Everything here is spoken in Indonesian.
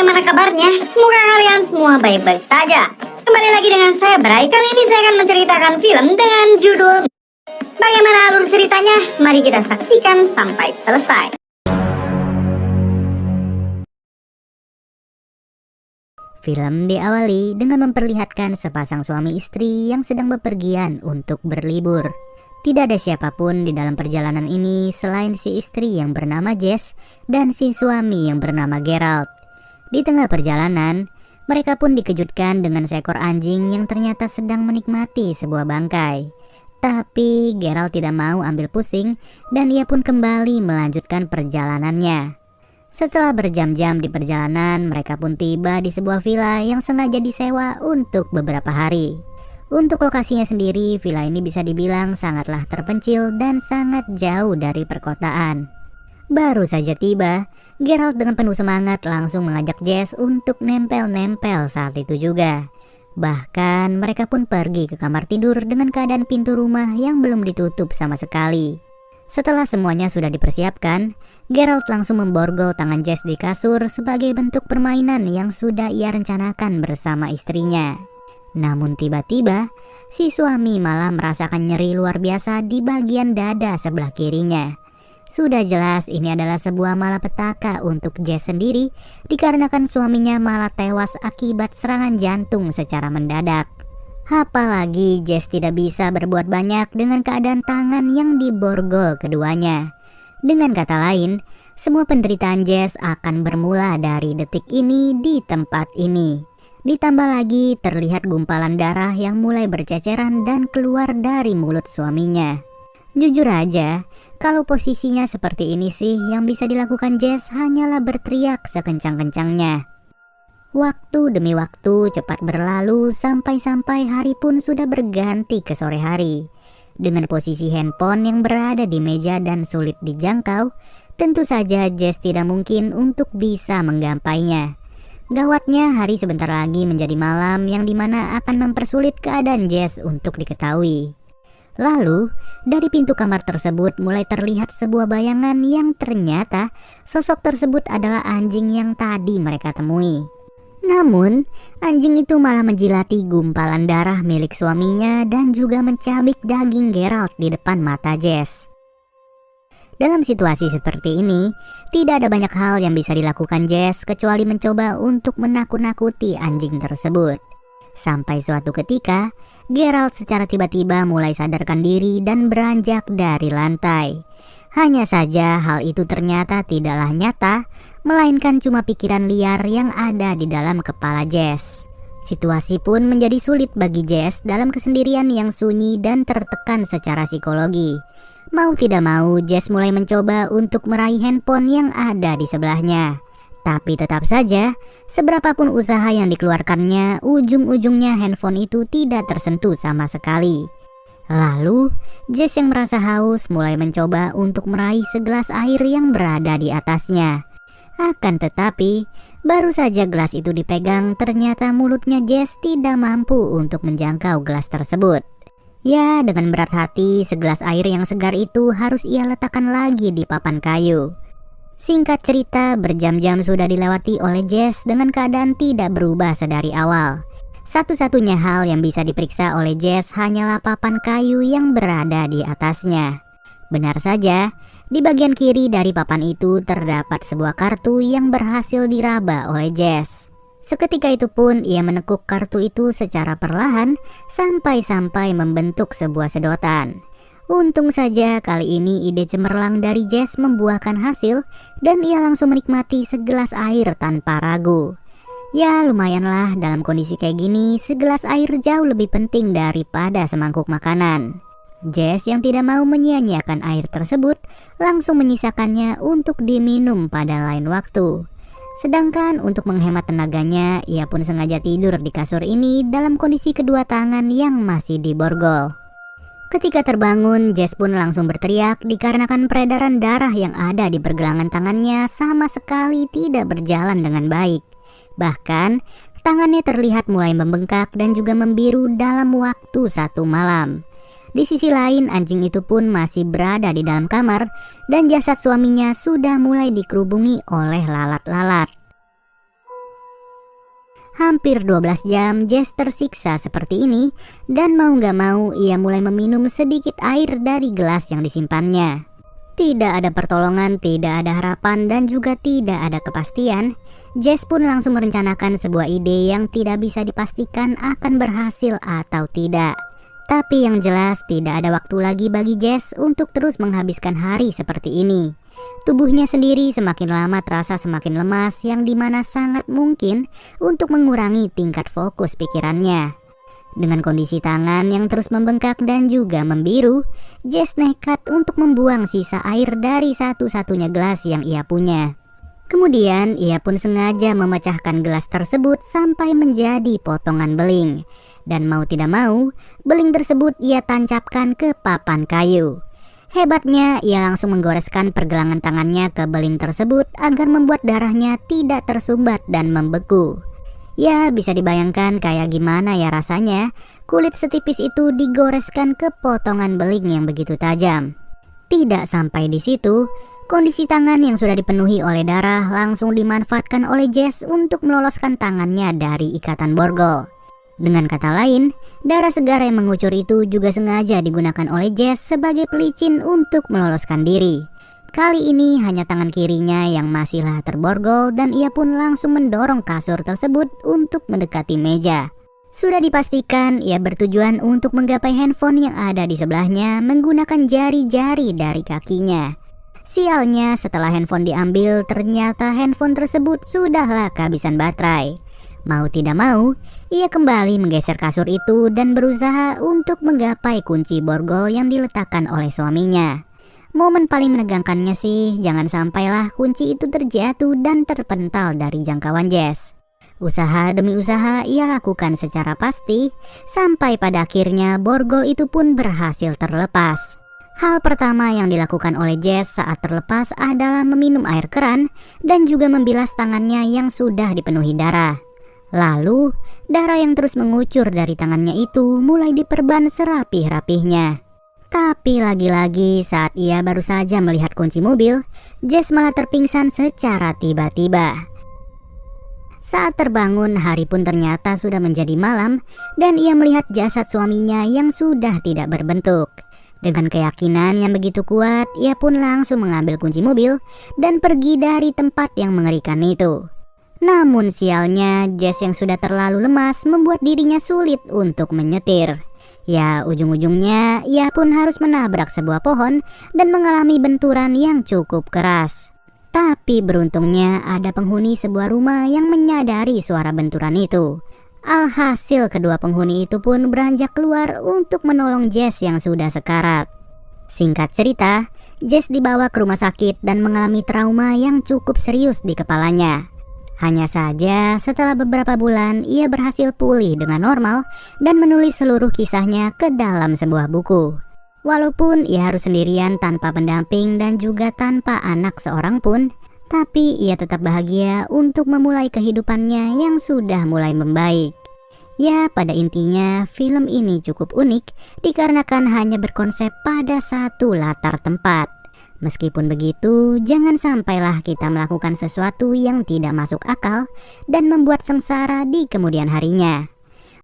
bagaimana kabarnya? Semoga kalian semua baik-baik saja. Kembali lagi dengan saya Bray. Kali ini saya akan menceritakan film dengan judul Bagaimana alur ceritanya? Mari kita saksikan sampai selesai. Film diawali dengan memperlihatkan sepasang suami istri yang sedang bepergian untuk berlibur. Tidak ada siapapun di dalam perjalanan ini selain si istri yang bernama Jess dan si suami yang bernama Geralt. Di tengah perjalanan, mereka pun dikejutkan dengan seekor anjing yang ternyata sedang menikmati sebuah bangkai. Tapi Geralt tidak mau ambil pusing dan ia pun kembali melanjutkan perjalanannya. Setelah berjam-jam di perjalanan, mereka pun tiba di sebuah villa yang sengaja disewa untuk beberapa hari. Untuk lokasinya sendiri, villa ini bisa dibilang sangatlah terpencil dan sangat jauh dari perkotaan. Baru saja tiba, Geralt dengan penuh semangat langsung mengajak Jess untuk nempel-nempel saat itu juga. Bahkan mereka pun pergi ke kamar tidur dengan keadaan pintu rumah yang belum ditutup sama sekali. Setelah semuanya sudah dipersiapkan, Geralt langsung memborgol tangan Jess di kasur sebagai bentuk permainan yang sudah ia rencanakan bersama istrinya. Namun tiba-tiba, si suami malah merasakan nyeri luar biasa di bagian dada sebelah kirinya. Sudah jelas ini adalah sebuah malapetaka untuk Jess sendiri, dikarenakan suaminya malah tewas akibat serangan jantung secara mendadak. Apalagi Jess tidak bisa berbuat banyak dengan keadaan tangan yang diborgol keduanya. Dengan kata lain, semua penderitaan Jess akan bermula dari detik ini di tempat ini. Ditambah lagi terlihat gumpalan darah yang mulai berceceran dan keluar dari mulut suaminya. Jujur aja, kalau posisinya seperti ini sih, yang bisa dilakukan Jess hanyalah berteriak sekencang-kencangnya. Waktu demi waktu cepat berlalu sampai hari pun sudah berganti ke sore hari. Dengan posisi handphone yang berada di meja dan sulit dijangkau, tentu saja Jess tidak mungkin untuk bisa menggapainya. Gawatnya hari sebentar lagi menjadi malam yang dimana akan mempersulit keadaan Jess untuk diketahui. Lalu, dari pintu kamar tersebut mulai terlihat sebuah bayangan yang ternyata sosok tersebut adalah anjing yang tadi mereka temui. Namun, anjing itu malah menjilati gumpalan darah milik suaminya dan juga mencabik daging Geralt di depan mata Jess. Dalam situasi seperti ini, tidak ada banyak hal yang bisa dilakukan Jess kecuali mencoba untuk menakut-nakuti anjing tersebut. Sampai suatu ketika, Geralt secara tiba-tiba mulai sadarkan diri dan beranjak dari lantai. Hanya saja hal itu ternyata tidaklah nyata, melainkan cuma pikiran liar yang ada di dalam kepala Jess. Situasi pun menjadi sulit bagi Jess dalam kesendirian yang sunyi dan tertekan secara psikologi. Mau tidak mau, Jess mulai mencoba untuk meraih handphone yang ada di sebelahnya. Tapi tetap saja, seberapapun usaha yang dikeluarkannya, ujung-ujungnya handphone itu tidak tersentuh sama sekali. Lalu, Jess yang merasa haus mulai mencoba untuk meraih segelas air yang berada di atasnya. Akan tetapi, baru saja gelas itu dipegang, ternyata mulutnya Jess tidak mampu untuk menjangkau gelas tersebut. Ya, dengan berat hati, segelas air yang segar itu harus ia letakkan lagi di papan kayu. Singkat cerita, berjam-jam sudah dilewati oleh Jess dengan keadaan tidak berubah sedari awal. Satu-satunya hal yang bisa diperiksa oleh Jess hanyalah papan kayu yang berada di atasnya. Benar saja, di bagian kiri dari papan itu terdapat sebuah kartu yang berhasil diraba oleh Jess. Seketika itu pun ia menekuk kartu itu secara perlahan sampai membentuk sebuah sedotan. Untung saja kali ini ide cemerlang dari Jess membuahkan hasil dan ia langsung menikmati segelas air tanpa ragu. Ya lumayanlah, dalam kondisi kayak gini segelas air jauh lebih penting daripada semangkuk makanan. Jess yang tidak mau menyia-nyiakan air tersebut langsung menyisakannya untuk diminum pada lain waktu. Sedangkan untuk menghemat tenaganya, ia pun sengaja tidur di kasur ini dalam kondisi kedua tangan yang masih diborgol. Ketika terbangun, Jess pun langsung berteriak dikarenakan peredaran darah yang ada di pergelangan tangannya sama sekali tidak berjalan dengan baik. Bahkan, tangannya terlihat mulai membengkak dan juga membiru dalam waktu 1 malam. Di sisi lain, anjing itu pun masih berada di dalam kamar dan jasad suaminya sudah mulai dikerubungi oleh lalat-lalat. Hampir 12 jam Jess tersiksa seperti ini, dan mau gak mau ia mulai meminum sedikit air dari gelas yang disimpannya. Tidak ada pertolongan, tidak ada harapan, dan juga tidak ada kepastian. Jess pun langsung merencanakan sebuah ide yang tidak bisa dipastikan akan berhasil atau tidak. Tapi yang jelas tidak ada waktu lagi bagi Jess untuk terus menghabiskan hari seperti ini. Tubuhnya sendiri semakin lama terasa semakin lemas, yang dimana sangat mungkin untuk mengurangi tingkat fokus pikirannya. Dengan kondisi tangan yang terus membengkak dan juga membiru, Jess nekat untuk membuang sisa air dari satu-satunya gelas yang ia punya. Kemudian ia pun sengaja memecahkan gelas tersebut sampai menjadi potongan beling. Dan mau tidak mau, beling tersebut ia tancapkan ke papan kayu. Hebatnya, ia langsung menggoreskan pergelangan tangannya ke beling tersebut agar membuat darahnya tidak tersumbat dan membeku. Ya, bisa dibayangkan kayak gimana ya rasanya kulit setipis itu digoreskan ke potongan beling yang begitu tajam. Tidak sampai di situ, kondisi tangan yang sudah dipenuhi oleh darah langsung dimanfaatkan oleh Jess untuk meloloskan tangannya dari ikatan borgol. Dengan kata lain, darah segar yang mengucur itu juga sengaja digunakan oleh Jess sebagai pelicin untuk meloloskan diri. Kali ini hanya tangan kirinya yang masihlah terborgol, dan ia pun langsung mendorong kasur tersebut untuk mendekati meja. Sudah dipastikan ia bertujuan untuk menggapai handphone yang ada di sebelahnya menggunakan jari-jari dari kakinya. Sialnya, setelah handphone diambil, ternyata handphone tersebut sudahlah kehabisan baterai. Mau tidak mau, ia kembali menggeser kasur itu dan berusaha untuk menggapai kunci borgol yang diletakkan oleh suaminya. Momen paling menegangkannya sih, jangan sampailah kunci itu terjatuh dan terpental dari jangkauan Jess. Usaha demi usaha ia lakukan secara pasti, sampai pada akhirnya borgol itu pun berhasil terlepas. Hal pertama yang dilakukan oleh Jess saat terlepas adalah meminum air keran dan juga membilas tangannya yang sudah dipenuhi darah. Lalu, darah yang terus mengucur dari tangannya itu mulai diperban serapih-rapihnya. Tapi lagi-lagi saat ia baru saja melihat kunci mobil, Jess malah terpingsan secara tiba-tiba. Saat terbangun, hari pun ternyata sudah menjadi malam dan ia melihat jasad suaminya yang sudah tidak berbentuk. Dengan keyakinan yang begitu kuat, ia pun langsung mengambil kunci mobil dan pergi dari tempat yang mengerikan itu. Namun sialnya, Jess yang sudah terlalu lemas membuat dirinya sulit untuk menyetir. Ya, ujung-ujungnya ia pun harus menabrak sebuah pohon dan mengalami benturan yang cukup keras. Tapi beruntungnya ada penghuni sebuah rumah yang menyadari suara benturan itu. Alhasil kedua penghuni itu pun beranjak keluar untuk menolong Jess yang sudah sekarat. Singkat cerita, Jess dibawa ke rumah sakit dan mengalami trauma yang cukup serius di kepalanya. Hanya saja setelah beberapa bulan ia berhasil pulih dengan normal dan menulis seluruh kisahnya ke dalam sebuah buku. Walaupun ia harus sendirian tanpa pendamping dan juga tanpa anak seorang pun, tapi ia tetap bahagia untuk memulai kehidupannya yang sudah mulai membaik. Ya, pada intinya film ini cukup unik dikarenakan hanya berkonsep pada satu latar tempat. Meskipun begitu, jangan sampailah kita melakukan sesuatu yang tidak masuk akal dan membuat sengsara di kemudian harinya.